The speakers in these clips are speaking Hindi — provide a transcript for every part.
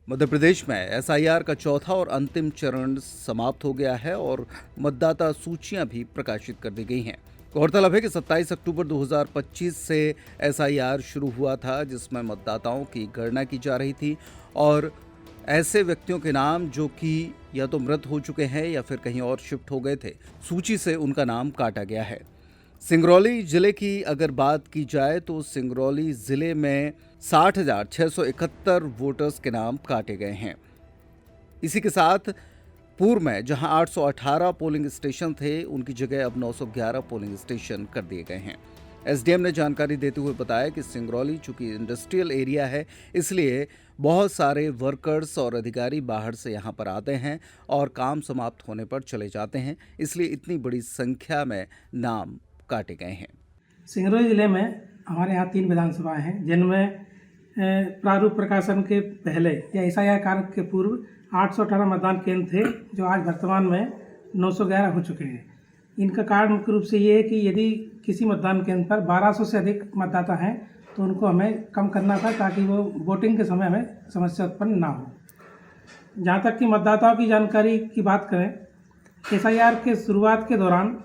मध्य प्रदेश में एसआईआर का चौथा और अंतिम चरण समाप्त हो गया है और मतदाता सूचियां भी प्रकाशित कर दी गई हैं। गौरतलब है कि 27 अक्टूबर 2025 से एसआईआर शुरू हुआ था, जिसमें मतदाताओं की गणना की जा रही थी और ऐसे व्यक्तियों के नाम जो कि या तो मृत हो चुके हैं या फिर कहीं और शिफ्ट हो गए थे, सूची से उनका नाम काटा गया है। सिंगरौली जिले की अगर बात की जाए तो सिंगरौली जिले में 60,671 वोटर्स के नाम काटे गए हैं। इसी के साथ पूर्व में जहां 818 पोलिंग स्टेशन थे, उनकी जगह अब 911 पोलिंग स्टेशन कर दिए गए हैं। एसडीएम ने जानकारी देते हुए बताया कि सिंगरौली चूंकि इंडस्ट्रियल एरिया है, इसलिए बहुत सारे वर्कर्स और अधिकारी बाहर से यहां पर आते हैं और काम समाप्त होने पर चले जाते हैं, इसलिए इतनी बड़ी संख्या में नाम काटे गए हैं। सिंगरौली जिले में हमारे यहाँ 3 विधानसभाएं हैं, जिनमें प्रारूप प्रकाशन के पहले या एसआईआर कार्य के पूर्व 818 मतदान केंद्र थे, जो आज वर्तमान में 911 हो चुके हैं। इनका कारण मुख्य रूप से ये है कि यदि किसी मतदान केंद्र पर 1200 से अधिक मतदाता हैं तो उनको हमें कम करना था, ताकि वो वोटिंग के समय हमें समस्या उत्पन्न ना हो। जहाँ तक कि मतदाताओं की जानकारी की बात करें, एसआईआर के शुरुआत के दौरान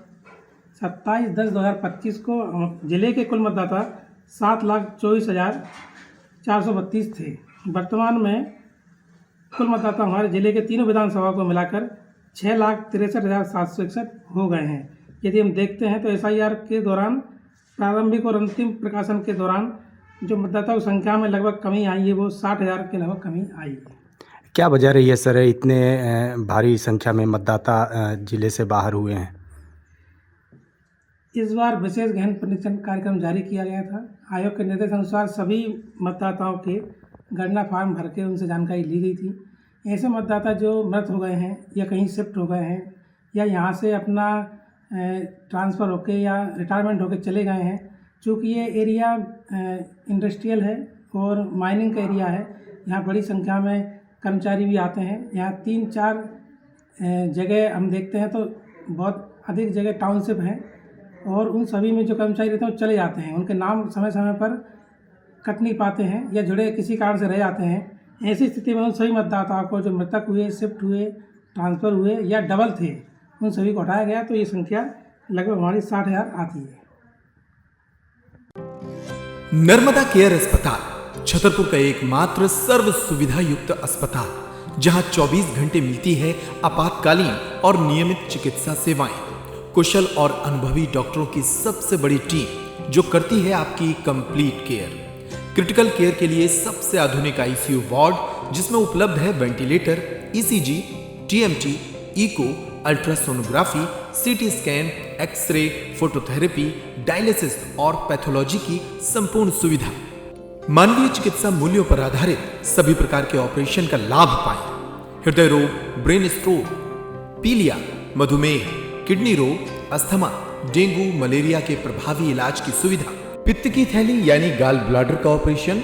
27/10/2025 को जिले के कुल मतदाता 7,24,432 थे। वर्तमान में कुल मतदाता हमारे जिले के तीनों विधानसभा को मिलाकर 6,63,761 हो गए हैं। यदि हम देखते हैं तो एसआईआर के दौरान प्रारंभिक और अंतिम प्रकाशन के दौरान जो मतदाताओं की संख्या में लगभग कमी आई है, वो 60,000 के लगभग कमी आई है। क्या वजह रही है सर, इतने भारी संख्या में मतदाता जिले से बाहर हुए हैं? इस बार विशेष गहन परीक्षण कार्यक्रम जारी किया गया था। आयोग के निर्देश अनुसार सभी मतदाताओं के गणना फार्म भर के उनसे जानकारी ली गई थी। ऐसे मतदाता जो मृत हो गए हैं या कहीं शिफ्ट हो गए हैं या यहाँ से अपना ट्रांसफ़र होके या रिटायरमेंट होके चले गए हैं, चूँकि ये एरिया इंडस्ट्रियल है और माइनिंग का एरिया है, यहाँ बड़ी संख्या में कर्मचारी भी आते हैं। यहाँ 3-4 जगह हम देखते हैं तो बहुत अधिक जगह टाउनशिप हैं और उन सभी में जो कर्मचारी रहते हैं वो चले जाते हैं। उनके नाम समय समय पर कट नहीं पाते हैं या जुड़े किसी कारण से रह जाते हैं। ऐसी स्थिति में उन सभी मतदाताओं को जो मृतक हुए, शिफ्ट हुए, ट्रांसफ़र हुए या डबल थे, उन सभी को हटाया गया, तो ये संख्या लगभग हमारी 60,000 आती है। नर्मदा केयर अस्पताल छतरपुर का एकमात्र सर्व सुविधा युक्त अस्पताल, जहां 24 घंटे मिलती है आपातकालीन और नियमित चिकित्सा सेवाएं। कुशल और अनुभवी डॉक्टरों की सबसे बड़ी टीम जो करती है आपकी कंप्लीट केयर। क्रिटिकल केयर के लिए सबसे आधुनिक आईसीयू वार्ड, जिसमें उपलब्ध है ventilator, ECG, TMT, echo, ultrasonography, CT scan, x-ray, phototherapy, dialysis और पैथोलॉजी की संपूर्ण सुविधा। मानवीय चिकित्सा मूल्यों पर आधारित सभी प्रकार के ऑपरेशन का लाभ पाएं। हृदय रोग, ब्रेन स्ट्रोक, पीलिया, मधुमेह, किडनी रोग, अस्थमा, डेंगू, मलेरिया के प्रभावी इलाज की सुविधा, पित्त की थैली यानी गाल ब्लैडर का ऑपरेशन,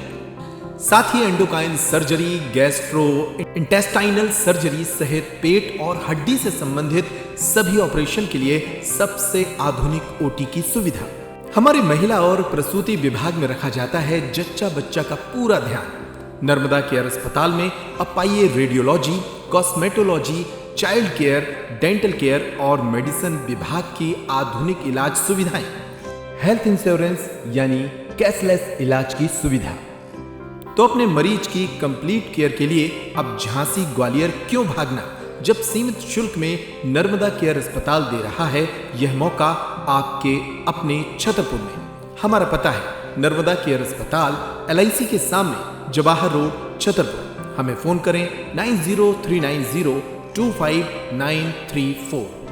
साथ ही endocrine surgery, gastro intestinal surgery सहित पेट और हड्डी से संबंधित सभी ऑपरेशन के लिए सबसे आधुनिक ओटी की सुविधा। हमारे महिला और प्रसूति विभाग में रखा जाता है जच्चा बच्चा का पूरा ध्यान। नर्मदा केयर अस्पताल में अब पाइए radiology, cosmetology, child care, dental care और मेडिसिन विभाग की आधुनिक इलाज सुविधाएं, हेल्थ इंश्योरेंस यानी कैशलेस इलाज की सुविधा। तो अपने मरीज की कंप्लीट केयर के लिए अब झांसी ग्वालियर क्यों भागना, जब सीमित शुल्क में नर्मदा केयर अस्पताल दे रहा है यह मौका आपके अपने छतरपुर में। हमारा पता है नर्मदा केयर अस्पताल, LIC के सामने, जवाहर रोड, छतरपुर। हमें फोन करें 9039025934।